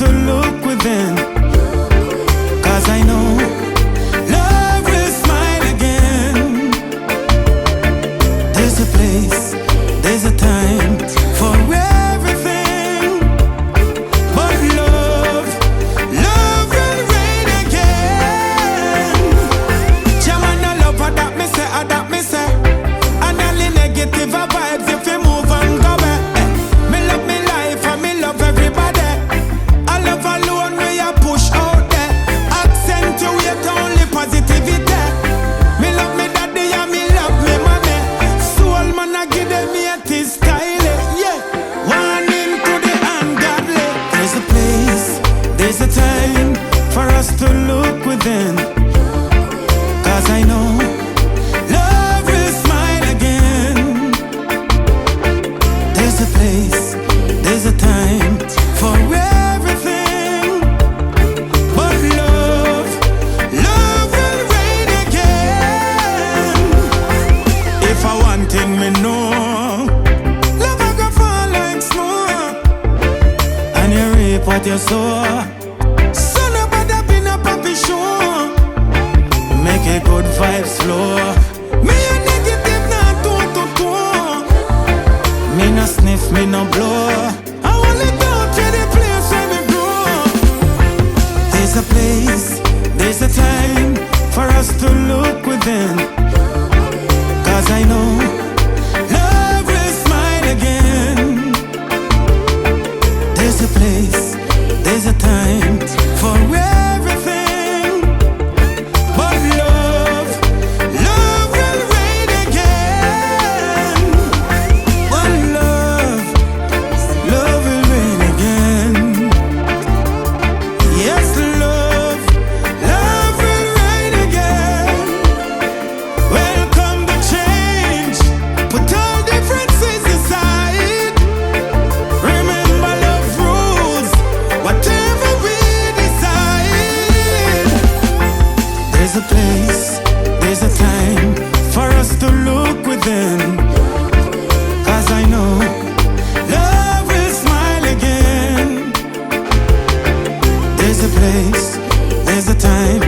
to look within. 'Cause I know love will smile again. There's a place, there's a time for everything. But love will reign again. Chairman, I love her, that me say. And all the negative vibes, if you move and go back. Me love me life and me love everybody. I love alone where you push out there. Accentuate only positivity. Me love me daddy and me love me mommy. Soul man, I give them me a stylie. Yeah, one into the ungodly. There's a place, there's a time for us to look within. 'Cause I know love will smile again. There's a place, there's a time for everything. But love will reign again. If I want thing me know, love I go fall like snow. And you reap what you sow. So nobody been a puppy show. Make a good vibes flow. Me a negative not to. Me no sniff, me no blow. I only go to the place where me grow. There's a place, there's a time for us to look within. 'Cause I know love will smile again. There's a place, there's a time for everything. But love will reign again. One love will reign again. Yes, love will reign again. Welcome the change. Put all differences aside. Remember love rules, whatever we decide. There's a place, there's a time for us to look within. 'Cause I know love will smile again. There's a place, there's a time